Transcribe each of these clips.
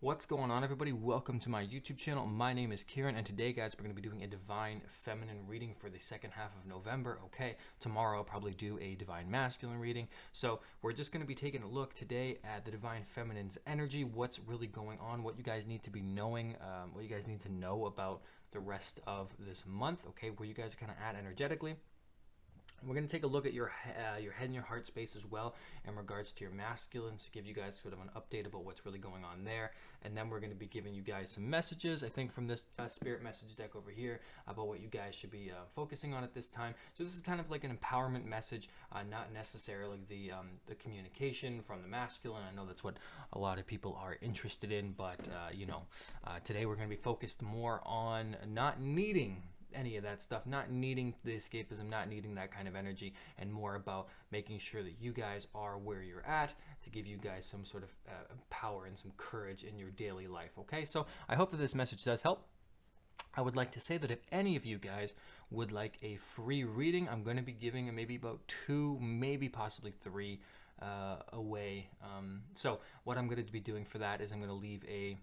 What's going on, everybody? Welcome to my YouTube channel. My name is Kieran, and today, guys, we're going to be doing a Divine Feminine reading for the second half of November. Okay, tomorrow I'll probably do a Divine Masculine reading. So we're just going to be taking a look today at the Divine Feminine's energy, what's really going on, what you guys need to be knowing, what you guys need to know about the rest of this month. Okay, where you guys are kind of at energetically. We're going to take a look at your head and your heart space as well in regards to your masculine, to give you guys sort of an update about what's really going on there. And then we're going to be giving you guys some messages, I think, from this spirit message deck over here about what you guys should be focusing on at this time. So this is kind of like an empowerment message, not necessarily the communication from the masculine. I know that's what a lot of people are interested in, but today we're going to be focused more on not needing any of that stuff, not needing the escapism, not needing that kind of energy, and more about making sure that you guys are where you're at to give you guys some sort of power and some courage in your daily life. Okay, so I hope that this message does help. I would like to say that if any of you guys would like a free reading, I'm going to be giving maybe about 2, maybe possibly 3 away. So what I'm going to be doing for that is I'm going to leave a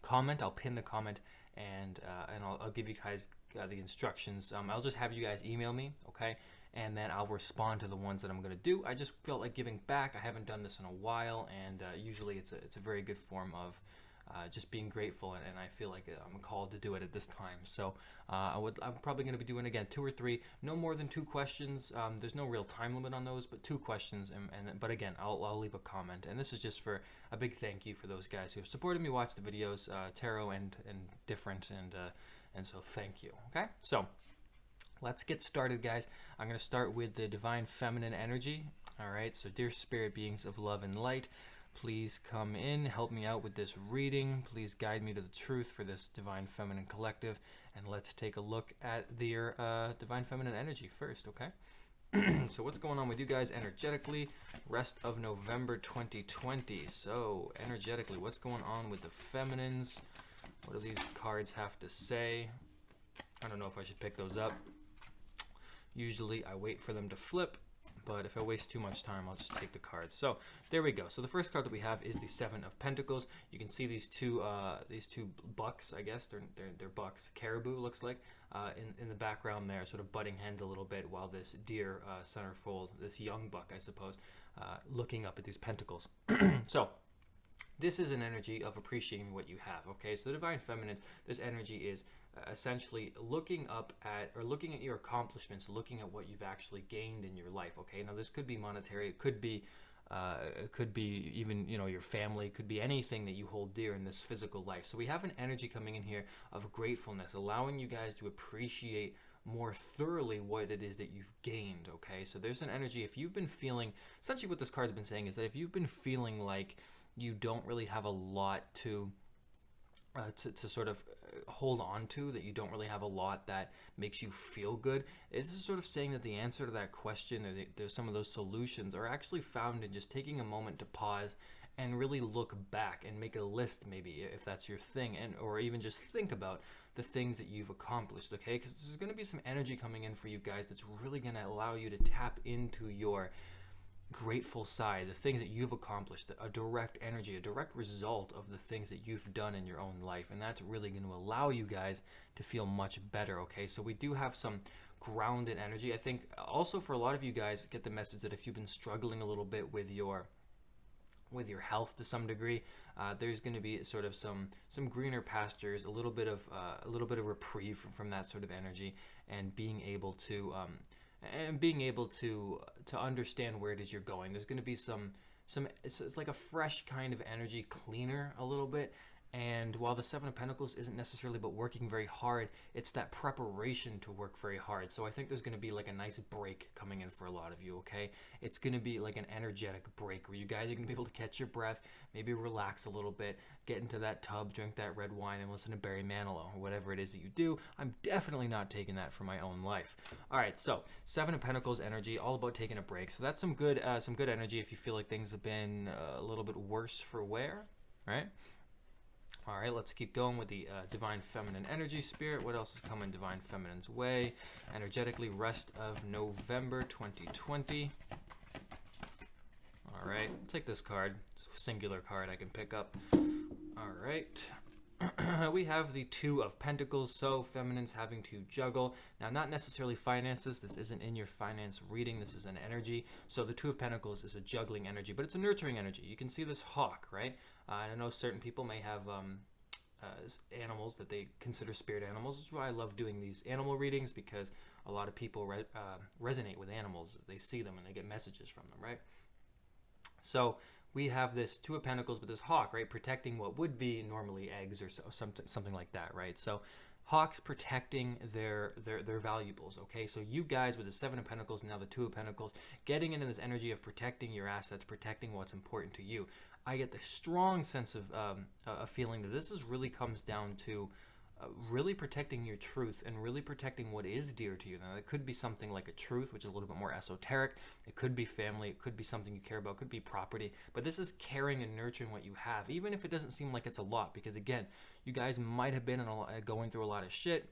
comment. I'll pin the comment and I'll give you guys the instructions. I'll just have you guys email me, okay, and then I'll respond to the ones that I'm going to do. I just felt like giving back. I haven't done this in a while, and usually it's a very good form of just being grateful, and I feel like I'm called to do it at this time. So I'm probably going to be doing again 2 or 3, no more than 2 questions. There's no real time limit on those, but 2 questions. But again, I'll leave a comment, and this is just for a big thank you for those guys who have supported me, watched the videos, tarot and different, and so thank you. Okay, so let's get started, guys. I'm going to start with the Divine Feminine energy. All right, so dear spirit beings of love and light, please come in, help me out with this reading. Please guide me to the truth for this Divine Feminine collective. And let's take a look at their Divine Feminine energy first, okay? So what's going on with you guys energetically, rest of November 2020? So energetically, what's going on with the feminines? What do these cards have to say? I don't know if I should pick those up. Usually I wait for them to flip, but if I waste too much time, I'll just take the cards. So there we go. So the first card that we have is the 7 of Pentacles. You can see these two bucks, I guess they're bucks. Caribou looks like in the background there, sort of butting heads a little bit, while this deer centerfold, this young buck, I suppose, looking up at these pentacles. So this is an energy of appreciating what you have, okay? So the Divine Feminine, this energy is essentially looking up at, or looking at your accomplishments, looking at what you've actually gained in your life, okay? Now this could be monetary, it could be even, your family, it could be anything that you hold dear in this physical life. So we have an energy coming in here of gratefulness, allowing you guys to appreciate more thoroughly what it is that you've gained, okay? So there's an energy, if you've been feeling, essentially what this card's been saying is that if you've been feeling like you don't really have a lot to sort of hold on to, that you don't really have a lot that makes you feel good, this is sort of saying that the answer to that question, or there's some of those solutions, are actually found in just taking a moment to pause and really look back and make a list, maybe, if that's your thing, or even just think about the things that you've accomplished, okay? Because there's going to be some energy coming in for you guys that's really going to allow you to tap into your grateful side, the things that you've accomplished, a direct energy, a direct result of the things that you've done in your own life, and that's really going to allow you guys to feel much better, okay? So we do have some grounded energy. I think also for a lot of you guys, get the message that if you've been struggling a little bit with your health to some degree, there's going to be sort of some greener pastures, a little bit of reprieve from that sort of energy, and being able to understand where it is you're going. There's going to be it's like a fresh kind of energy, cleaner a little bit. And while the 7 of Pentacles isn't necessarily about working very hard, it's that preparation to work very hard. So I think there's going to be like a nice break coming in for a lot of you, okay? It's going to be like an energetic break where you guys are going to be able to catch your breath, maybe relax a little bit, get into that tub, drink that red wine, and listen to Barry Manilow, or whatever it is that you do. I'm definitely not taking that for my own life. All right, so 7 of Pentacles energy, all about taking a break. So that's some good energy if you feel like things have been a little bit worse for wear, right? All right, let's keep going with the Divine Feminine energy spirit. What else is coming Divine Feminine's way? Energetically, rest of November 2020. All right, take this card. singular card I can pick up. All right. We have the Two of Pentacles, so feminines having to juggle. Now, not necessarily finances. This isn't in your finance reading. This is an energy. So the Two of Pentacles is a juggling energy, but it's a nurturing energy. You can see this hawk, right? And I know certain people may have animals that they consider spirit animals. This is why I love doing these animal readings, because a lot of people resonate with animals. They see them and they get messages from them, right? So we have this Two of Pentacles with this hawk, right, protecting what would be normally eggs or something like that, right? So hawks protecting their valuables, okay? So you guys with the Seven of Pentacles, now the Two of Pentacles, getting into this energy of protecting your assets, protecting what's important to you. I get the strong sense of a feeling that this really comes down to really protecting your truth and really protecting what is dear to you. Now, it could be something like a truth, which is a little bit more esoteric. It could be family. It could be something you care about. It could be property. But this is caring and nurturing what you have, even if it doesn't seem like it's a lot. Because, again, you guys might have been going through a lot of shit.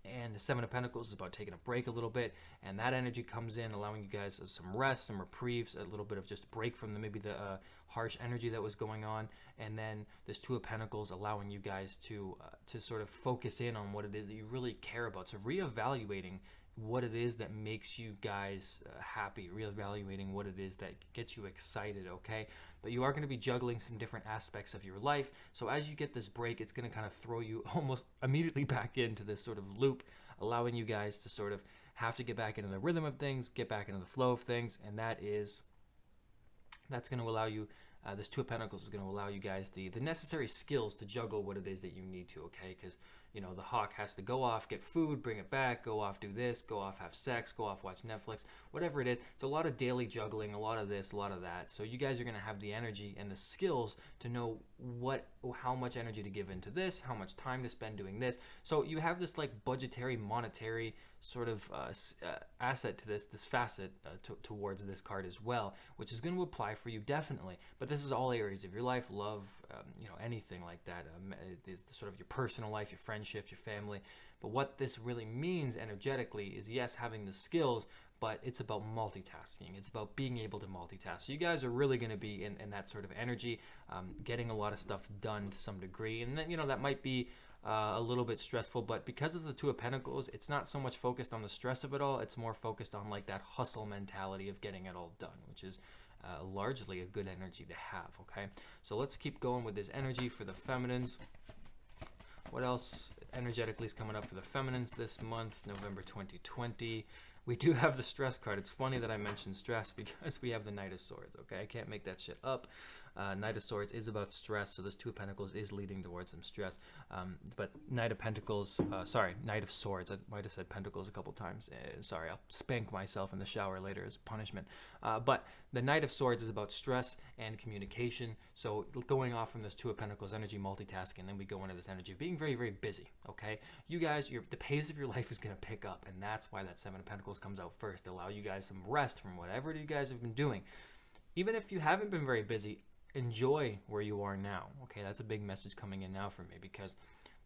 And the Seven of Pentacles is about taking a break a little bit, and that energy comes in, allowing you guys some rest, some reprieves, a little bit of just break from maybe the harsh energy that was going on. And then this Two of Pentacles allowing you guys to sort of focus in on what it is that you really care about. So reevaluating what it is that makes you guys happy, reevaluating what it is that gets you excited, okay? But you are going to be juggling some different aspects of your life. So as you get this break, it's going to kind of throw you almost immediately back into this sort of loop, allowing you guys to sort of have to get back into the rhythm of things, get back into the flow of things, and that's going to allow you, this Two of Pentacles is going to allow you guys the necessary skills to juggle what it is that you need to, okay? Because, you know, the hawk has to go off, get food, bring it back, go off, do this, go off, have sex, go off, watch Netflix, whatever it is. It's a lot of daily juggling, a lot of this, a lot of that. So you guys are going to have the energy and the skills to know how much energy to give into this, how much time to spend doing this. So you have this like budgetary, monetary sort of asset to this facet towards this card as well, which is going to apply for you definitely. But this is all areas of your life, love, anything like that, sort of your personal life, your friendships, your family. But what this really means energetically is, yes, having the skills, but it's about multitasking. It's about being able to multitask. So you guys are really going to be in that sort of energy, getting a lot of stuff done to some degree. And then, that might be a little bit stressful, but because of the Two of Pentacles, it's not so much focused on the stress of it all. It's more focused on like that hustle mentality of getting it all done, which is largely a good energy to have, okay? So let's keep going with this energy for the feminines. What else energetically is coming up for the feminines this month, November 2020? We do have the stress card. It's funny that I mentioned stress because we have the Knight of Swords, okay? I can't make that shit up. Knight of Swords is about stress, so this Two of Pentacles is leading towards some stress. But Knight of Swords. I might have said Pentacles a couple times. Sorry, I'll spank myself in the shower later as punishment. But the Knight of Swords is about stress and communication. So going off from this Two of Pentacles energy, multitasking, then we go into this energy of being very, very busy, okay? You guys, the pace of your life is going to pick up, and that's why that Seven of Pentacles comes out first, to allow you guys some rest from whatever you guys have been doing. Even if you haven't been very busy, enjoy where you are now, okay? That's a big message coming in now for me, because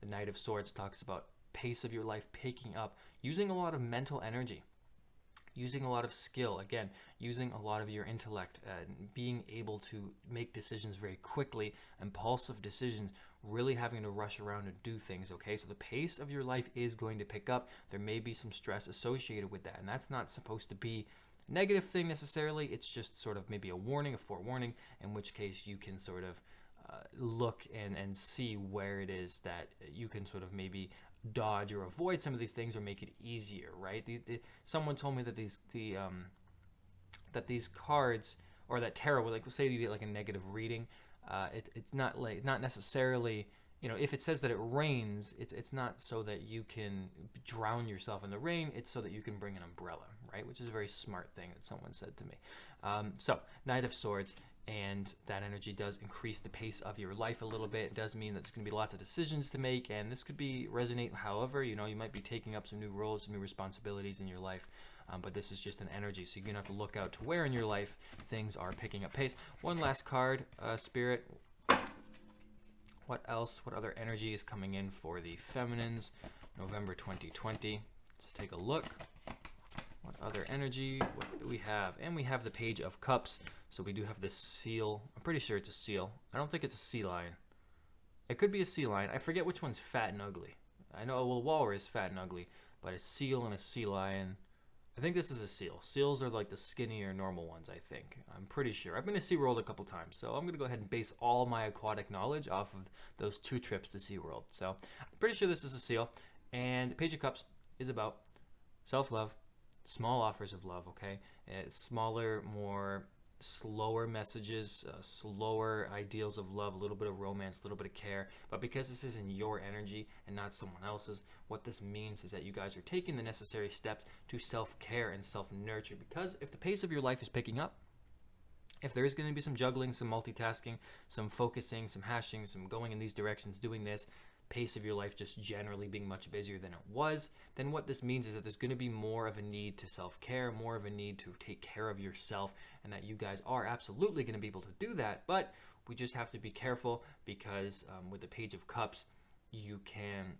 the Knight of Swords talks about pace of your life picking up, using a lot of mental energy, using a lot of skill, again, using a lot of your intellect, being able to make decisions very quickly, impulsive decisions, really having to rush around and do things, okay? So the pace of your life is going to pick up. There may be some stress associated with that, and that's not supposed to be negative thing necessarily. It's just sort of maybe a warning, a forewarning, in which case you can sort of look and see where it is that you can sort of maybe dodge or avoid some of these things or make it easier, right? Someone told me that these cards, or that tarot, like say you get like a negative reading, it's not necessarily, if it says that it rains, it's not so that you can drown yourself in the rain. It's so that you can bring an umbrella, right? Which is a very smart thing that someone said to me. So Knight of Swords, and that energy does increase the pace of your life a little bit. It does mean that there's going to be lots of decisions to make, and this could be resonate. However, you might be taking up some new roles, some new responsibilities in your life. But this is just an energy, so you're going to have to look out to where in your life things are picking up pace. One last card, Spirit. What else? What other energy is coming in for the feminines, November 2020? Let's take a look. Other energy, what do we have? And we have the Page of Cups. So we do have this seal. I'm pretty sure it's a seal. I don't think it's a sea lion. It could be a sea lion. I forget which one's fat and ugly. I know, well, walrus is fat and ugly, but a seal and a sea lion. I think this is a seal. Seals are like the skinnier normal ones, I think. I'm pretty sure. I've been to SeaWorld a couple times, so I'm going to go ahead and base all my aquatic knowledge off of those 2 trips to SeaWorld. So I'm pretty sure this is a seal. And Page of Cups is about self-love, small offers of love, okay? It's smaller, more slower messages, slower ideals of love, a little bit of romance, a little bit of care. But because this is in your energy and not someone else's, what this means is that you guys are taking the necessary steps to self-care and self-nurture. Because if the pace of your life is picking up, if there is going to be some juggling, some multitasking, some focusing, some hashing, some going in these directions, doing this, pace of your life just generally being much busier than it was, then what this means is that there's going to be more of a need to self-care, more of a need to take care of yourself, and that you guys are absolutely going to be able to do that. But we just have to be careful because with the Page of Cups, you can,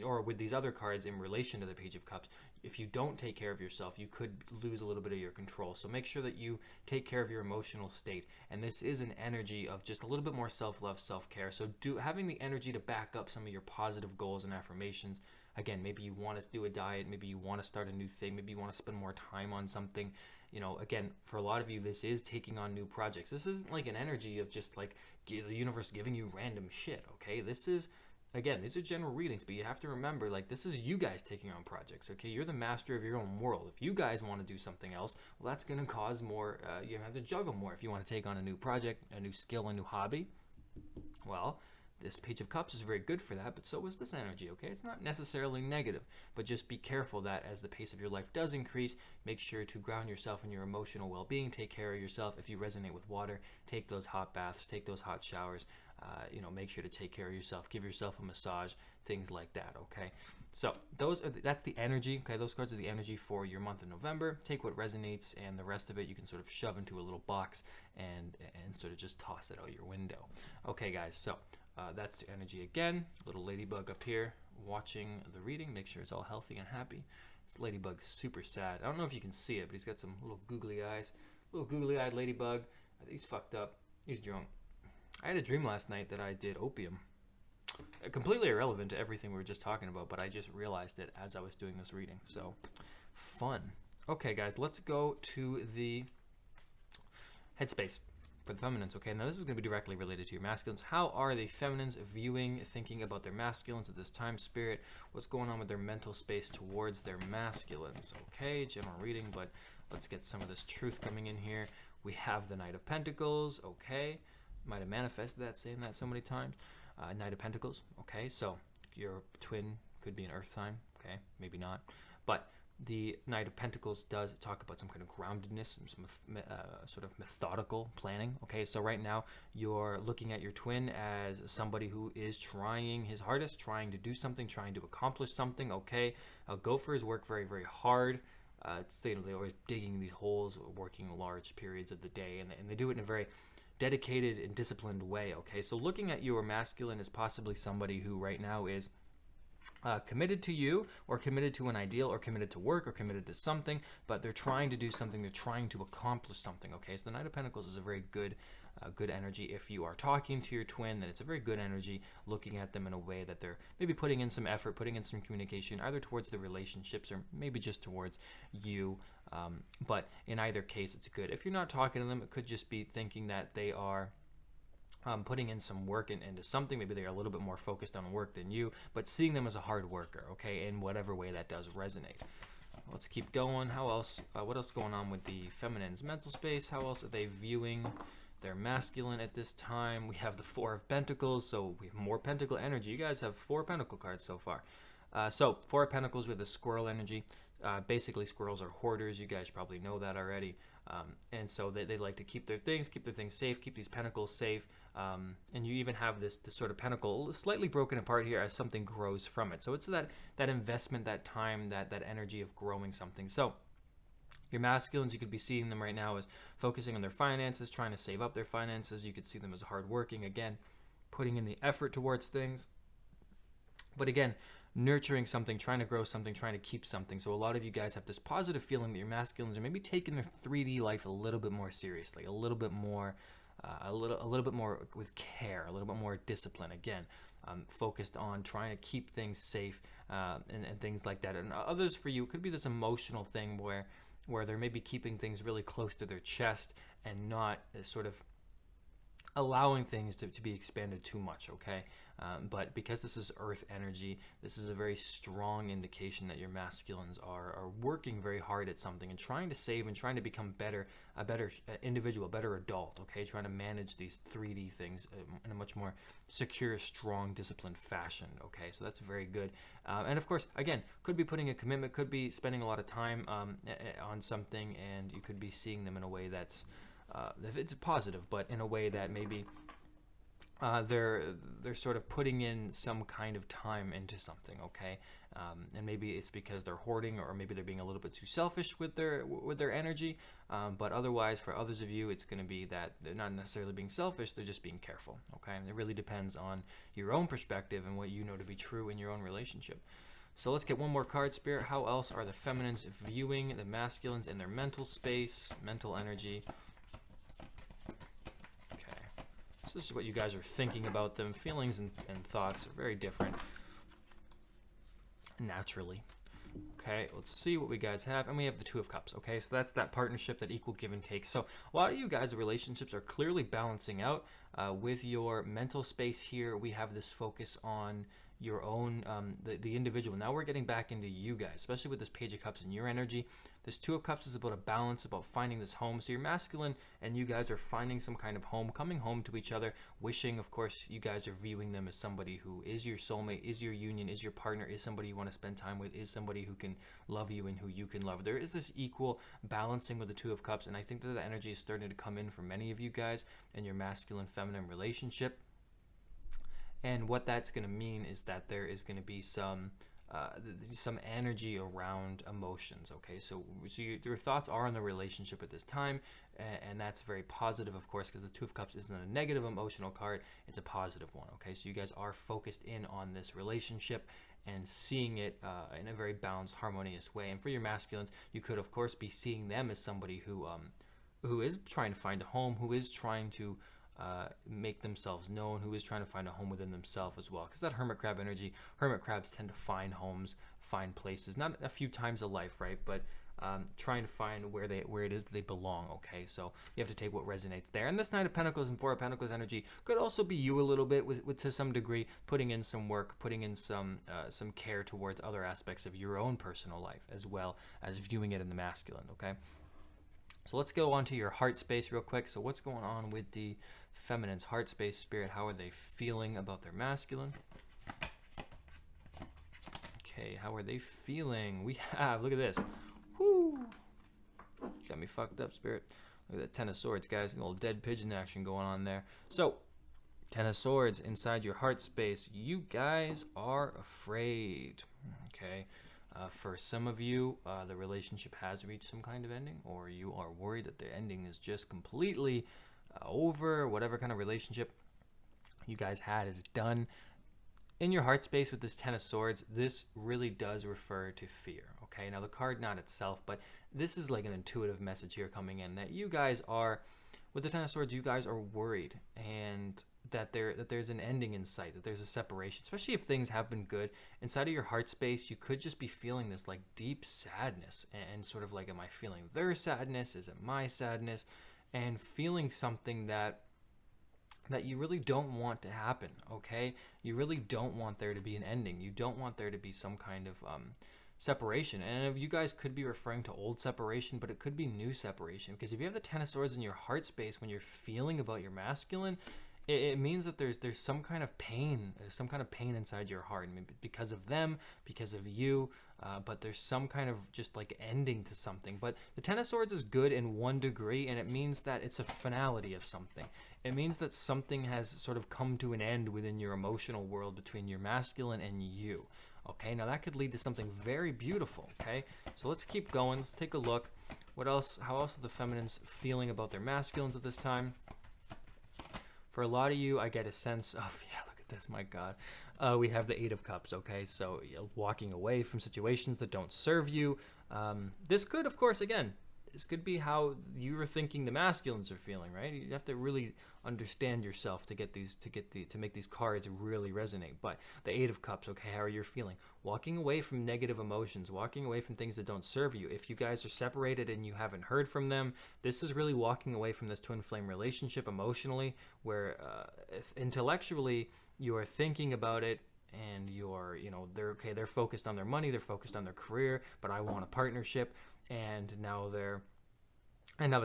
or with these other cards in relation to the Page of Cups, if you don't take care of yourself, you could lose a little bit of your control. So make sure that you take care of your emotional state. And this is an energy of just a little bit more self-love, self-care. So having the energy to back up some of your positive goals and affirmations. Again, maybe you want to do a diet, maybe you want to start a new thing, maybe you want to spend more time on something. You know, again, for a lot of you, this is taking on new projects. This isn't like an energy of just like the universe giving you random shit, okay? This is, again, these are general readings, but you have to remember, like, this is you guys taking on projects, okay? You're the master of your own world. If you guys want to do something else, well, that's going to cause more, you have to juggle more. If you want to take on a new project, a new skill, a new hobby, well, this Page of Cups is very good for that, but so is this energy, okay? It's not necessarily negative, but just be careful that as the pace of your life does increase, make sure to ground yourself in your emotional well-being, take care of yourself. If you resonate with water, take those hot baths, take those hot showers, make sure to take care of yourself, give yourself a massage, things like that, okay? So that's the energy, okay? Those cards are the energy for your month of November. Take what resonates, and the rest of it you can sort of shove into a little box and sort of just toss it out your window. Okay, guys, so that's the energy again. Little ladybug up here watching the reading. Make sure it's all healthy and happy. This ladybug's super sad. I don't know if you can see it, but he's got some little googly eyes. Little googly-eyed ladybug. He's fucked up. He's drunk. I had a dream last night that I did opium. Completely irrelevant to everything we were just talking about, but I just realized it as I was doing this reading. So, fun. Okay, guys, let's go to the headspace for the feminines. Okay, now this is going to be directly related to your masculines. How are the feminines viewing, thinking about their masculines at this time, Spirit? What's going on with their mental space towards their masculines? Okay, general reading, but let's get some of this truth coming in here. We have the Knight of Pentacles. Okay, might have manifested that, saying that so many times. Knight of Pentacles. Okay, so your twin could be an earth sign. Okay, maybe not, but the Knight of Pentacles does talk about some kind of groundedness, some sort of methodical planning. Okay, so right now you're looking at your twin as somebody who is trying his hardest, trying to do something, trying to accomplish something. Okay, go for his work very, very hard. They're always digging these holes, working large periods of the day, and they do it in a very dedicated and disciplined way. Okay, so looking at your masculine as possibly somebody who right now is committed to you, or committed to an ideal, or committed to work, or committed to something, but they're trying to do something, they're trying to accomplish something. Okay, so the Knight of Pentacles is a very good good energy. If you are talking to your twin, then it's a very good energy, looking at them in a way that they're maybe putting in some effort, putting in some communication, either towards the relationships or maybe just towards you. But in either case, it's good. If you're not talking to them, it could just be thinking that they are putting in some work into something. Maybe they are a little bit more focused on work than you, but seeing them as a hard worker, okay, in whatever way that does resonate. Let's keep going. How else? What else is going on with the feminine's mental space? How else are they viewing their masculine at this time? We have the Four of Pentacles, so we have more pentacle energy. You guys have 4 pentacle cards so far. So 4 of Pentacles with the squirrel energy. Basically, squirrels are hoarders. You guys probably know that already. And so they like to keep their things safe, keep these pentacles safe. And you even have this sort of pentacle slightly broken apart here as something grows from it. So it's that investment, that time, that energy of growing something. So your masculines, you could be seeing them right now as focusing on their finances, trying to save up their finances. You could see them as hardworking, again, putting in the effort towards things. But again, nurturing something, trying to grow something, trying to keep something. So a lot of you guys have this positive feeling that your masculines are maybe taking their 3D life a little bit more seriously, a little bit more, a little bit more with care, a little bit more discipline. Again, focused on trying to keep things safe and things like that. And others for you, it could be this emotional thing where they're maybe keeping things really close to their chest and not sort of allowing things to be expanded too much, okay? But because this is earth energy, this is a very strong indication that your masculines are working very hard at something and trying to save and trying to become a better individual, a better adult, okay? Trying to manage these 3D things in a much more secure, strong, disciplined fashion, okay? So that's very good. And of course, again, could be putting a commitment, could be spending a lot of time on something, and you could be seeing them in a way that's it's positive, but in a way that maybe they're sort of putting in some kind of time into something, okay? And maybe it's because they're hoarding, or maybe they're being a little bit too selfish with their energy. But otherwise, for others of you, it's going to be that they're not necessarily being selfish; they're just being careful, okay? And it really depends on your own perspective and what you know to be true in your own relationship. So let's get one more card, Spirit. How else are the feminines viewing the masculines in their mental space, mental energy? So this is what you guys are thinking about them. Feelings and thoughts are very different naturally. Okay, let's see what we guys have. And we have the Two of Cups, okay? So that's that partnership, that equal give and take. So a lot of you guys' relationships are clearly balancing out. With your mental space here, we have this focus on your own, the individual. Now we're getting back into you guys, especially with this Page of Cups and your energy. This Two of Cups is about a balance, about finding this home. So your masculine and you guys are finding some kind of home, coming home to each other, wishing, of course, you guys are viewing them as somebody who is your soulmate, is your union, is your partner, is somebody you want to spend time with, is somebody who can love you and who you can love. There is this equal balancing with the Two of Cups, and I think that the energy is starting to come in for many of you guys in your masculine-feminine relationship. And what that's going to mean is that there is going to be some energy around emotions, okay? So your thoughts are on the relationship at this time, and that's very positive, of course, because the Two of Cups isn't a negative emotional card, it's a positive one, okay? So you guys are focused in on this relationship and seeing it in a very balanced, harmonious way. And for your masculines, you could, of course, be seeing them as somebody who is trying to find a home, who is trying to make themselves known, who is trying to find a home within themselves as well. Because that Hermit Crab energy, Hermit Crabs tend to find homes, find places, not a few times a life, right? But trying to find where it is that they belong, okay? So you have to take what resonates there. And this Knight of Pentacles and Four of Pentacles energy could also be you a little bit, with to some degree, putting in some work, putting in some care towards other aspects of your own personal life, as well as viewing it in the masculine, okay? So let's go on to your heart space real quick. So what's going on with the feminine's heart space, Spirit? How are they feeling about their masculine? Okay, how are they feeling? We have, look at this. Whoo! Got me fucked up, Spirit. Look at that Ten of Swords, guys. A little dead pigeon action going on there. So, Ten of Swords inside your heart space. You guys are afraid. Okay. For some of you, the relationship has reached some kind of ending, or you are worried that the ending is just completely over. Whatever kind of relationship you guys had is done. In your heart space with this Ten of Swords, this really does refer to fear. Okay, now the card not itself, but this is like an intuitive message here coming in that you guys are, with the Ten of Swords, you guys are worried, and that there's an ending in sight, that there's a separation, especially if things have been good. Inside of your heart space, you could just be feeling this like deep sadness, and sort of like, am I feeling their sadness? Is it my sadness? And feeling something that you really don't want to happen, okay? You really don't want there to be an ending. You don't want there to be some kind of separation. And you guys could be referring to old separation, but it could be new separation. Because if you have the Ten of Swords in your heart space when you're feeling about your masculine, it means that there's some kind of pain, inside your heart, maybe because of them, because of you, but there's some kind of just like ending to something. But the Ten of Swords is good in one degree, and it means that it's a finality of something. It means that something has sort of come to an end within your emotional world between your masculine and you. Okay, now that could lead to something very beautiful, okay? So let's keep going. Let's take a look. What else? How else are the feminines feeling about their masculines at this time? For a lot of you, I get a sense of, yeah, look at this, my God. We have the Eight of Cups, okay? So walking away from situations that don't serve you. This could, of course, again, this could be how you were thinking the masculines are feeling, right? You have to really understand yourself to make these cards really resonate. But the Eight of Cups, okay, how are you feeling? Walking away from negative emotions, walking away from things that don't serve you. If you guys are separated and you haven't heard from them, this is really walking away from this twin flame relationship emotionally, where intellectually you are thinking about it, and you're, they're focused on their money, they're focused on their career, but I want a partnership. And now the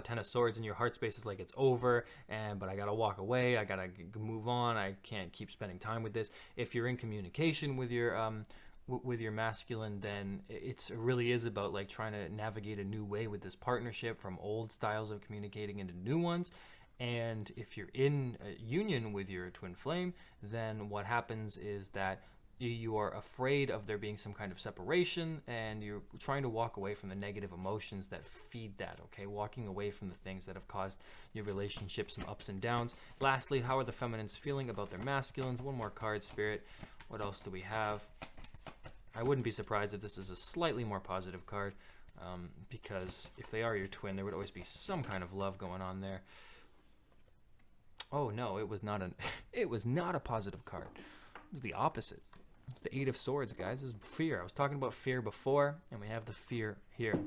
Ten of Swords in your heart space is like, it's over, but I gotta walk away, I gotta move on, I can't keep spending time with this. If you're in communication with your masculine, then it really is about like trying to navigate a new way with this partnership, from old styles of communicating into new ones. And if you're in a union with your twin flame, then what happens is that you are afraid of there being some kind of separation, and you're trying to walk away from the negative emotions that feed that, okay? Walking away from the things that have caused your relationship some ups and downs. Lastly, how are the feminines feeling about their masculines? One more card, Spirit. What else do we have? I wouldn't be surprised if this is a slightly more positive card, because if they are your twin, there would always be some kind of love going on there. Oh no, it was not a positive card. It was the opposite. It's the Eight of Swords, guys. This is fear. I was talking about fear before, and we have the fear here.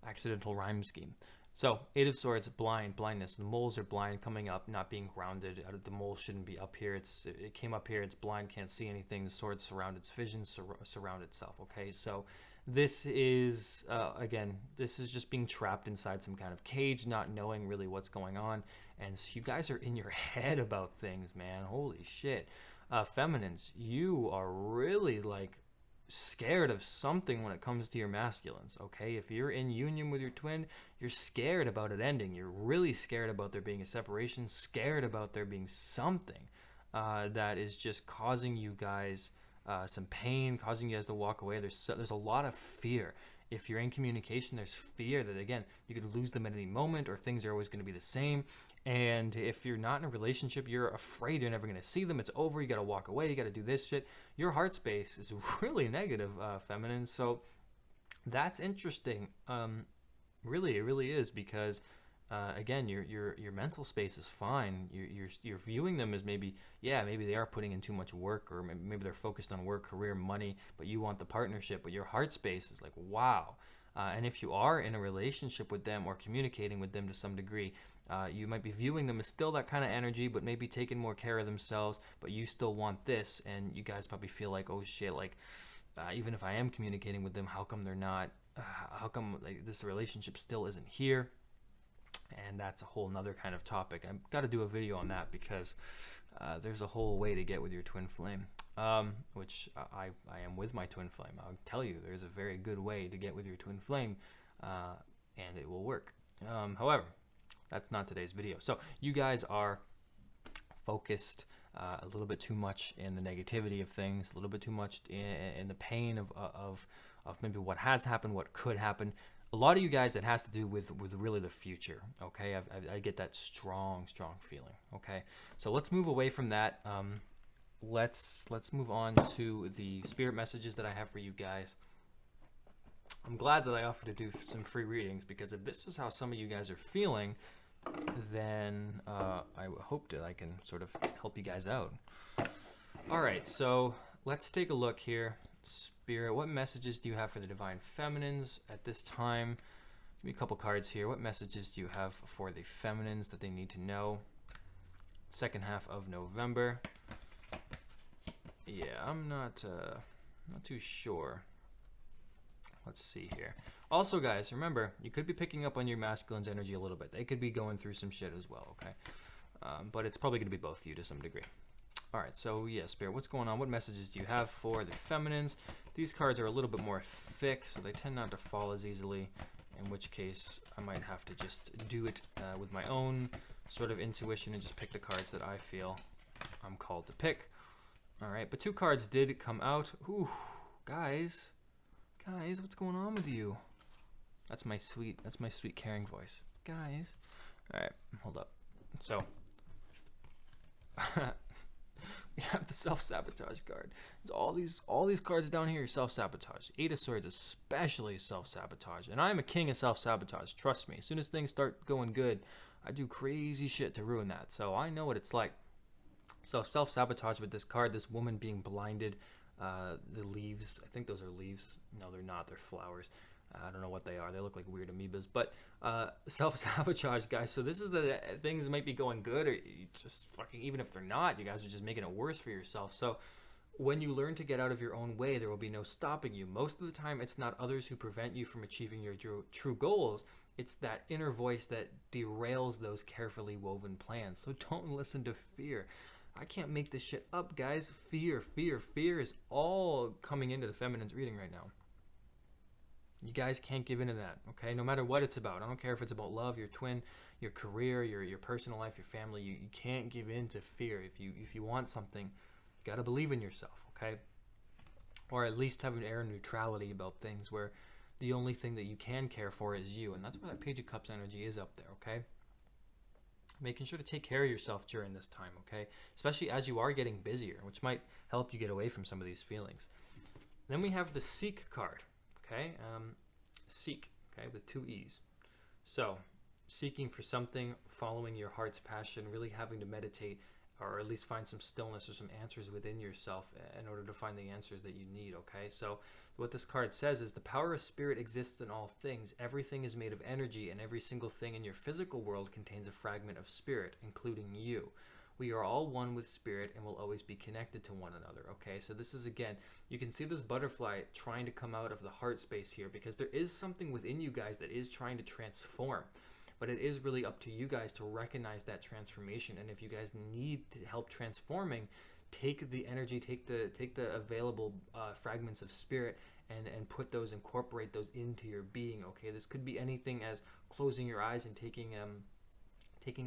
Accidental rhyme scheme. So, Eight of Swords, blindness. The moles are blind, coming up, not being grounded. The mole shouldn't be up here. It came up here. It's blind, can't see anything. The swords surround its vision, surround itself. Okay, so this is again, this is just being trapped inside some kind of cage, not knowing really what's going on. And so you guys are in your head about things, man. Holy shit. Feminines, you are really like scared of something when it comes to your masculines, okay? If you're in union with your twin, you're scared about it ending. You're really scared about there being a separation, scared about there being something that is just causing you guys some pain, causing you guys to walk away. There's a lot of fear. If you're in communication, there's fear that, again, you could lose them at any moment, or things are always going to be the same. And if you're not in a relationship, you're afraid you're never going to see them. It's over. You got to walk away. You got to do this shit. Your heart space is really negative, feminine. So that's interesting. Really, it really is, because again, your mental space is fine. You're viewing them as maybe they are putting in too much work, or maybe they're focused on work, career, money, but you want the partnership. But your heart space is like, wow. And if you are in a relationship with them or communicating with them to some degree, you might be viewing them as still that kind of energy, but maybe taking more care of themselves, but you still want this. And you guys probably feel like, oh shit, like even if I am communicating with them, how come they're not, how come like this relationship still isn't here? And that's a whole nother kind of topic. I've got to do a video on that, because there's a whole way to get with your twin flame, which I am with my twin flame. I'll tell you, there's a very good way to get with your twin flame, and it will work. However, that's not today's video. So you guys are focused a little bit too much in the negativity of things, a little bit too much in the pain of maybe what has happened, what could happen. A lot of you guys, it has to do with really the future, okay? I get that strong feeling, okay? So let's move away from that. Let's move on to the spirit messages that I have for you guys. I'm glad that I offered to do some free readings, because if this is how some of you guys are feeling, then I hope that I can sort of help you guys out. All right, so let's take a look here. Spirit, what messages do you have for the divine feminines at this time? Give me a couple cards here. What messages do you have for the feminines that they need to know? Second half of November. Yeah, I'm not too sure. Let's see here. Also, guys, remember, you could be picking up on your masculine's energy a little bit. They could be going through some shit as well, okay? But it's probably going to be both of you to some degree. All right, so yeah, Spirit, what's going on? What messages do you have for the feminines? These cards are a little bit more thick, so they tend not to fall as easily, in which case I might have to just do it with my own sort of intuition and just pick the cards that I feel I'm called to pick. All right, but two cards did come out. Ooh, guys, what's going on with you? That's my sweet caring voice. Guys. All right, hold up. So You have the self-sabotage card. There's all these cards down here are self-sabotage. Eight of Swords especially self-sabotage. And I'm a king of self-sabotage. Trust me. As soon as things start going good, I do crazy shit to ruin that. So I know what it's like. So self-sabotage with this card, this woman being blinded, the leaves, I think those are leaves. No, they're not. They're flowers. I don't know what they are. They look like weird amoebas. But self-sabotage, guys. So this is the things might be going good, or just fucking, even if they're not, you guys are just making it worse for yourself. So when you learn to get out of your own way, there will be no stopping you. Most of the time, it's not others who prevent you from achieving your true goals. It's that inner voice that derails those carefully woven plans. So don't listen to fear. I can't make this shit up, guys. Fear is all coming into the feminine's reading right now. You guys can't give into that, okay? No matter what it's about. I don't care if it's about love, your twin, your career, your personal life, your family. You can't give in to fear. If you want something, you got to believe in yourself, okay? Or at least have an air of neutrality about things where the only thing that you can care for is you. And that's where that Page of Cups energy is up there, okay? Making sure to take care of yourself during this time, okay? Especially as you are getting busier, which might help you get away from some of these feelings. Then we have the Seek card, okay? Seek, okay, with 2 E's. So, seeking for something, following your heart's passion, really having to meditate, or at least find some stillness or some answers within yourself in order to find the answers that you need, okay? So what this card says is the power of spirit exists in all things. Everything is made of energy, and every single thing in your physical world contains a fragment of spirit, including you. We are all one with spirit and will always be connected to one another, okay? So this is, again, you can see this butterfly trying to come out of the heart space here, because there is something within you guys that is trying to transform. But it is really up to you guys to recognize that transformation. And if you guys need to help transforming, take the energy, take the available fragments of spirit and incorporate those into your being, okay? This could be anything as closing your eyes and taking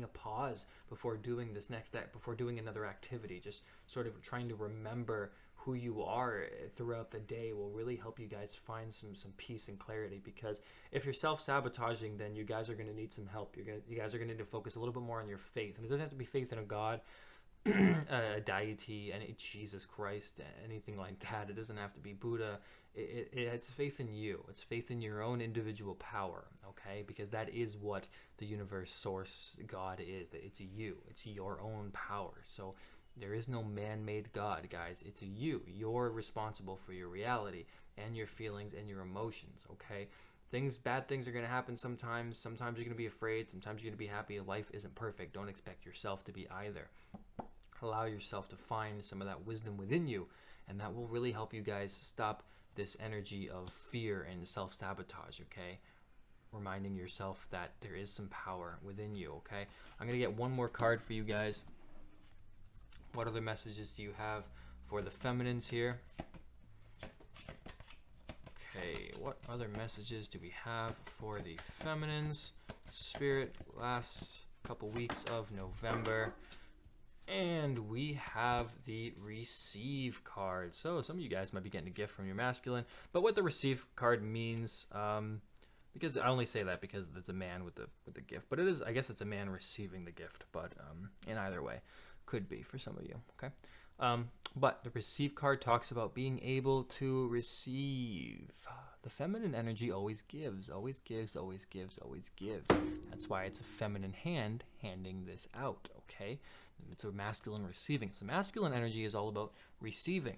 a pause before doing this next act, before doing another activity. Just sort of trying to remember who you are throughout the day will really help you guys find some peace and clarity. Because if you're self-sabotaging, then you guys are going to need some help. You guys are going to need to focus a little bit more on your faith. And it doesn't have to be faith in a God, a deity, and Jesus Christ, anything like that. It doesn't have to be Buddha. It's faith in you. It's faith in your own individual power, okay? Because that is what the universe, source, God is. It's you. It's your own power. So there is no man-made God, guys. It's you. You're responsible for your reality and your feelings and your emotions, okay? Bad things are going to happen sometimes. Sometimes you're going to be afraid. Sometimes you're going to be happy. Life isn't perfect. Don't expect yourself to be either. Allow yourself to find some of that wisdom within you, and that will really help you guys stop this energy of fear and self-sabotage, okay? Reminding yourself that there is some power within you, okay? I'm going to get one more card for you guys. What other messages do you have for the feminines here? Okay, what other messages do we have for the feminines? Spirit, last couple weeks of November. And we have the Receive card. So some of you guys might be getting a gift from your masculine. But what the Receive card means, because I only say that because it's a man with the gift. But it is, I guess it's a man receiving the gift. But in either way, could be for some of you, okay? But the Receive card talks about being able to receive. The feminine energy always gives, always gives, always gives, always gives. That's why it's a feminine hand handing this out, okay? It's a masculine receiving. So masculine energy is all about receiving,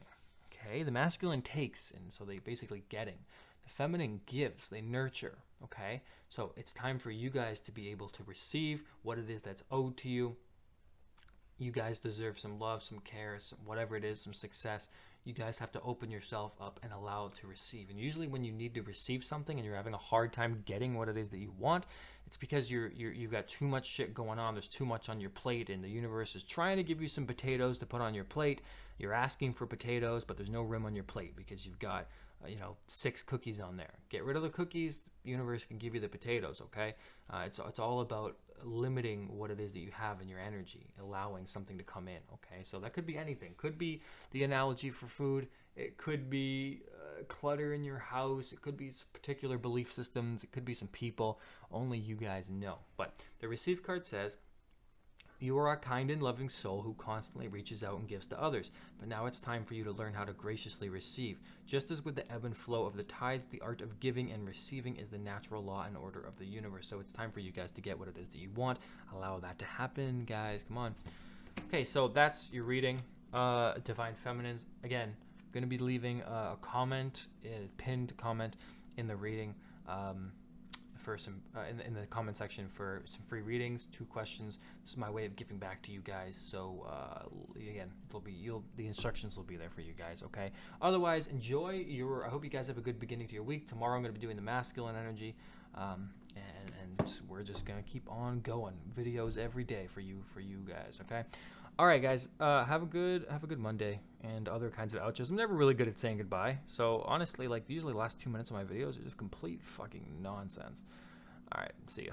okay? The masculine takes, and so they basically getting. The feminine gives, they nurture, okay? So it's time for you guys to be able to receive what it is that's owed to you. You guys deserve some love, some care, whatever it is, some success. You guys have to open yourself up and allow it to receive. And usually when you need to receive something and you're having a hard time getting what it is that you want, it's because you've got too much shit going on. There's too much on your plate, and the universe is trying to give you some potatoes to put on your plate. You're asking for potatoes, but there's no room on your plate because you've got 6 cookies on there. Get rid of the cookies. The universe can give you the potatoes, okay? It's all about limiting what it is that you have in your energy, allowing something to come in, okay? So that could be anything. Could be the analogy for food. It could be clutter in your house. It could be particular belief systems. It could be some people. Only you guys know. But the Receive card says, You are a kind and loving soul who constantly reaches out and gives to others, but now it's time for you to learn how to graciously receive. Just as with the ebb and flow of the tides, the art of giving and receiving is the natural law and order of the universe. So it's time for you guys to get what it is that you want. Allow that to happen, guys. Come on. Okay, so that's your reading. Divine Feminines. Again, going to be leaving a comment, a pinned comment in the reading. For some in the comment section for some free readings, 2 questions. This is my way of giving back to you guys. So again, the instructions will be there for you guys. Okay. Otherwise, enjoy your. I hope you guys have a good beginning to your week. Tomorrow I'm going to be doing the masculine energy, and we're just gonna keep on going. Videos every day for you guys. Okay. All right, guys. Have a good Monday and other kinds of outros. I'm never really good at saying goodbye, so honestly, like usually the last 2 minutes of my videos are just complete fucking nonsense. All right, see ya.